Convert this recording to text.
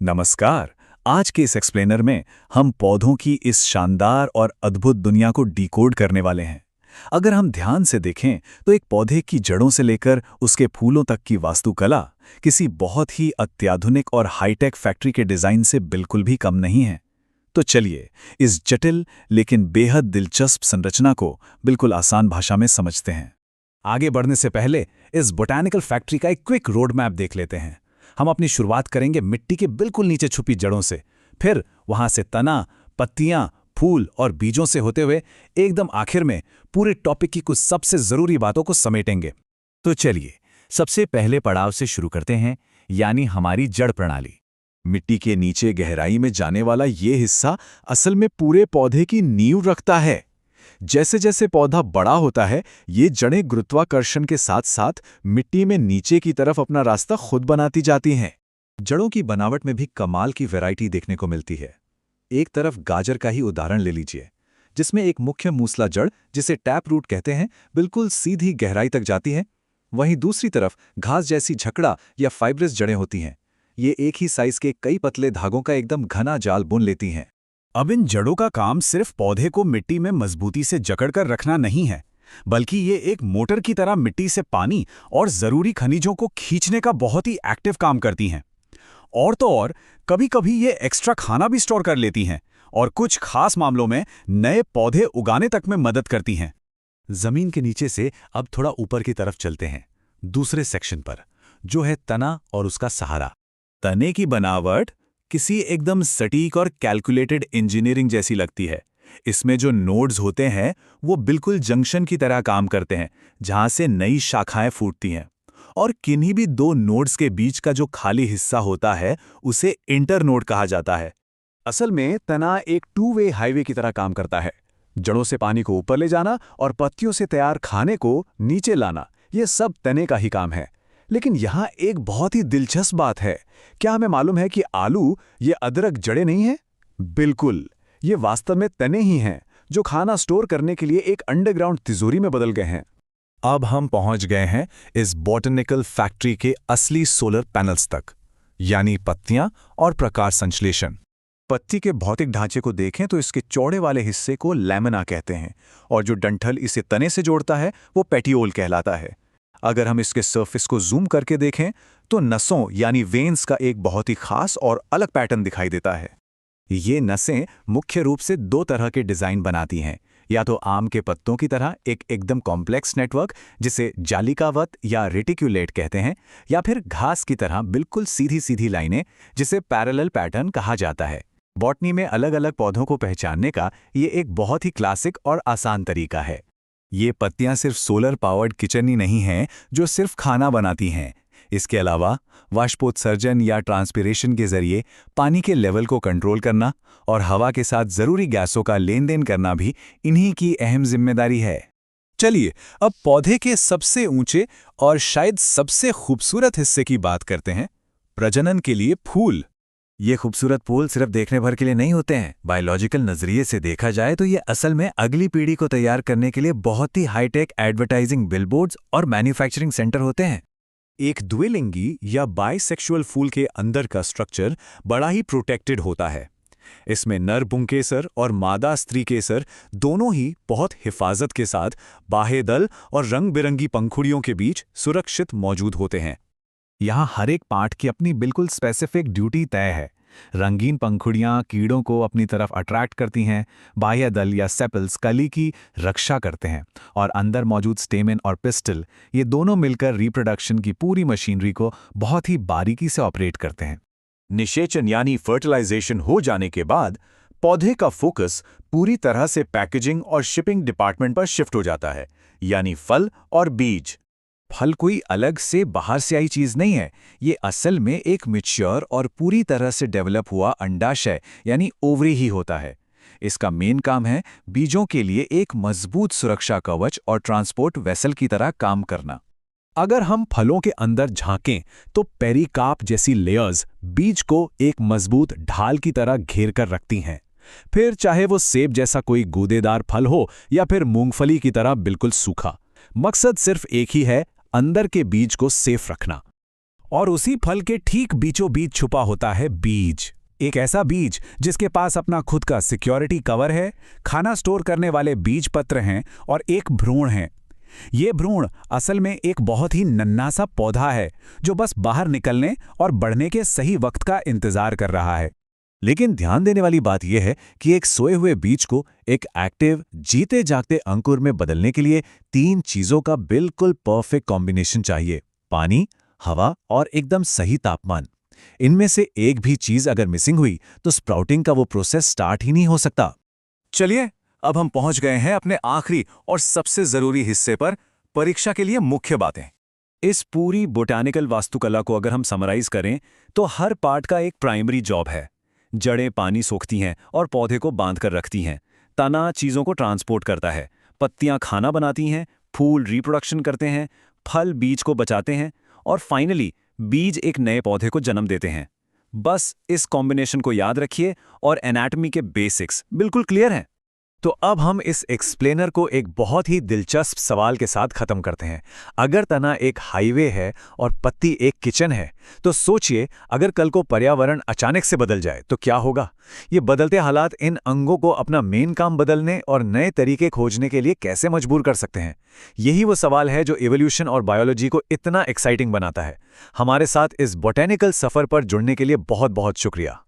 नमस्कार। आज के इस एक्सप्लेनर में हम पौधों की इस शानदार और अद्भुत दुनिया को डिकोड करने वाले हैं। अगर हम ध्यान से देखें तो एक पौधे की जड़ों से लेकर उसके फूलों तक की वास्तुकला किसी बहुत ही अत्याधुनिक और हाईटेक फैक्ट्री के डिजाइन से बिल्कुल भी कम नहीं है। तो चलिए इस जटिल लेकिन बेहद दिलचस्प संरचना को बिल्कुल आसान भाषा में समझते हैं। आगे बढ़ने से पहले इस बोटैनिकल फैक्ट्री का एक क्विक रोड मैप देख लेते हैं। हम अपनी शुरुआत करेंगे मिट्टी के बिल्कुल नीचे छुपी जड़ों से, फिर वहां से तना, पत्तियां, फूल और बीजों से होते हुए एकदम आखिर में पूरे टॉपिक की कुछ सबसे जरूरी बातों को समेटेंगे। तो चलिए सबसे पहले पड़ाव से शुरू करते हैं, यानी हमारी जड़ प्रणाली। मिट्टी के नीचे गहराई में जाने वाला ये हिस्सा असल में पूरे पौधे की नींव रखता है। जैसे जैसे पौधा बड़ा होता है, ये जड़ें गुरुत्वाकर्षण के साथ साथ मिट्टी में नीचे की तरफ अपना रास्ता खुद बनाती जाती हैं। जड़ों की बनावट में भी कमाल की वैरायटी देखने को मिलती है। एक तरफ गाजर का ही उदाहरण ले लीजिए, जिसमें एक मुख्य मूसला जड़, जिसे टैप रूट कहते हैं, बिल्कुल सीधी गहराई तक जाती है। वहीं दूसरी तरफ घास जैसी झकड़ा या फाइब्रस जड़ें होती हैं। ये एक ही साइज के कई पतले धागों का एकदम घना जाल बुन लेती हैं। अब इन जड़ों का काम सिर्फ पौधे को मिट्टी में मजबूती से जकड़कर रखना नहीं है, बल्कि ये एक मोटर की तरह मिट्टी से पानी और जरूरी खनिजों को खींचने का बहुत ही एक्टिव काम करती हैं। और तो और कभी-कभी ये एक्स्ट्रा खाना भी स्टोर कर लेती हैं और कुछ खास मामलों में नए पौधे उगाने तक में मदद करती हैं। जमीन के नीचे से अब थोड़ा ऊपर की तरफ चलते हैं, दूसरे सेक्शन पर, जो है तना और उसका सहारा। तने की बनावट किसी एकदम सटीक और कैलकुलेटेड इंजीनियरिंग जैसी लगती है। इसमें जो नोड्स होते हैं वो बिल्कुल जंक्शन की तरह काम करते हैं, जहां से नई शाखाएं फूटती हैं। और किन्हीं भी दो नोड्स के बीच का जो खाली हिस्सा होता है उसे इंटरनोड कहा जाता है। असल में तना एक टू वे हाईवे की तरह काम करता है। जड़ों से पानी को ऊपर ले जाना और पत्तियों से तैयार खाने को नीचे लाना, ये सब तने का ही काम है। लेकिन यहाँ एक बहुत ही दिलचस्प बात है। क्या हमें मालूम है कि आलू ये अदरक जड़ें नहीं हैं? बिल्कुल, ये वास्तव में तने ही हैं, जो खाना स्टोर करने के लिए एक अंडरग्राउंड तिजोरी में बदल गए हैं। अब हम पहुंच गए हैं इस बॉटनिकल फैक्ट्री के असली सोलर पैनल्स तक, यानी पत्तियां और प्रकाश संश्लेषण। पत्ती के भौतिक ढांचे को देखें तो इसके चौड़े वाले हिस्से को लैमिना कहते हैं, और जो डंठल इसे तने से जोड़ता है वो पेटियोल कहलाता है। अगर हम इसके सरफेस को जूम करके देखें तो नसों यानी वेन्स का एक बहुत ही खास और अलग पैटर्न दिखाई देता है। ये नसें मुख्य रूप से दो तरह के डिजाइन बनाती हैं, या तो आम के पत्तों की तरह एक एकदम कॉम्प्लेक्स नेटवर्क जिसे जालिकावत या रेटिक्युलेट कहते हैं, या फिर घास की तरह बिल्कुल सीधी सीधी लाइनें जिसे पैरेलल पैटर्न कहा जाता है। बॉटनी में अलग अलग पौधों को पहचानने का ये एक बहुत ही क्लासिक और आसान तरीका है। ये पत्तियां सिर्फ सोलर पावर्ड किचन ही नहीं हैं जो सिर्फ खाना बनाती हैं। इसके अलावा वाष्पोत्सर्जन या ट्रांसपिरेशन के जरिए पानी के लेवल को कंट्रोल करना और हवा के साथ जरूरी गैसों का लेन देन करना भी इन्हीं की अहम जिम्मेदारी है। चलिए अब पौधे के सबसे ऊंचे और शायद सबसे खूबसूरत हिस्से की बात करते हैं, प्रजनन के लिए फूल। ये खूबसूरत फूल सिर्फ देखने भर के लिए नहीं होते हैं। बायोलॉजिकल नजरिए से देखा जाए तो ये असल में अगली पीढ़ी को तैयार करने के लिए बहुत ही हाईटेक एडवर्टाइजिंग बिलबोर्ड्स और मैन्युफैक्चरिंग सेंटर होते हैं। एक द्विलिंगी या बाइसेक्सुअल फूल के अंदर का स्ट्रक्चर बड़ा ही प्रोटेक्टेड होता है। इसमें नर पुंकेसर और मादा स्त्री केसर दोनों ही बहुत हिफाजत के साथ बाह्य दल और रंग बिरंगी पंखुड़ियों के बीच सुरक्षित मौजूद होते हैं। यहाँ हर एक पार्ट की अपनी बिल्कुल स्पेसिफिक ड्यूटी तय है। रंगीन पंखुड़ियाँ कीड़ों को अपनी तरफ अट्रैक्ट करती हैं, बाह्य दल या सेपल्स कली की रक्षा करते हैं, और अंदर मौजूद स्टेमेन और पिस्टल ये दोनों मिलकर रिप्रोडक्शन की पूरी मशीनरी को बहुत ही बारीकी से ऑपरेट करते हैं। निषेचन यानी फर्टिलाइजेशन हो जाने के बाद पौधे का फोकस पूरी तरह से पैकेजिंग और शिपिंग डिपार्टमेंट पर शिफ्ट हो जाता है, यानी फल और बीज। फल कोई अलग से बाहर से आई चीज नहीं है, ये असल में एक मैच्योर और पूरी तरह से डेवलप हुआ अंडाशय यानी ओवरी ही होता है। इसका मेन काम है बीजों के लिए एक मजबूत सुरक्षा कवच और ट्रांसपोर्ट वेसल की तरह काम करना। अगर हम फलों के अंदर झांकें तो पेरिकार्प जैसी लेयर्स बीज को एक मजबूत ढाल की तरह घेर कर रखती हैं। फिर चाहे वो सेब जैसा कोई गूदेदार फल हो या फिर मूंगफली की तरह बिल्कुल सूखा, मकसद सिर्फ एक ही है, अंदर के बीज को सेफ रखना। और उसी फल के ठीक बीचों बीच छुपा होता है बीज। एक ऐसा बीज जिसके पास अपना खुद का सिक्योरिटी कवर है, खाना स्टोर करने वाले बीज पत्र हैं और एक भ्रूण है। ये भ्रूण असल में एक बहुत ही नन्हा सा पौधा है जो बस बाहर निकलने और बढ़ने के सही वक्त का इंतजार कर रहा है। लेकिन ध्यान देने वाली बात यह है कि एक सोए हुए बीज को एक एक्टिव, जीते जागते अंकुर में बदलने के लिए 3 चीजों का बिल्कुल परफेक्ट कॉम्बिनेशन चाहिए: पानी, हवा और एकदम सही तापमान। इनमें से एक भी चीज अगर मिसिंग हुई तो स्प्राउटिंग का वो प्रोसेस स्टार्ट ही नहीं हो सकता। चलिए, अब हम पहुंच गए हैं अपने आखिरी और सबसे जरूरी हिस्से पर, परीक्षा के लिए मुख्य बातें। इस पूरी बोटानिकल वास्तुकला को अगर हम समराइज करें तो हर पार्ट का एक प्राइमरी जॉब है। जड़ें पानी सोखती हैं और पौधे को बांध कर रखती हैं। तना चीज़ों को ट्रांसपोर्ट करता है। पत्तियां खाना बनाती हैं। फूल रिप्रोडक्शन करते हैं। फल बीज को बचाते हैं। और फाइनली बीज एक नए पौधे को जन्म देते हैं। बस इस कॉम्बिनेशन को याद रखिए और एनाटॉमी के बेसिक्स बिल्कुल क्लियर हैं। तो अब हम इस एक्सप्लेनर को एक बहुत ही दिलचस्प सवाल के साथ खत्म करते हैं। अगर तना एक हाईवे है और पत्ती एक किचन है, तो सोचिए अगर कल को पर्यावरण अचानक से बदल जाए तो क्या होगा? ये बदलते हालात इन अंगों को अपना मेन काम बदलने और नए तरीके खोजने के लिए कैसे मजबूर कर सकते हैं? यही वो सवाल है जो इवोल्यूशन और बायोलॉजी को इतना एक्साइटिंग बनाता है। हमारे साथ इस बोटेनिकल सफर पर जुड़ने के लिए बहुत बहुत शुक्रिया।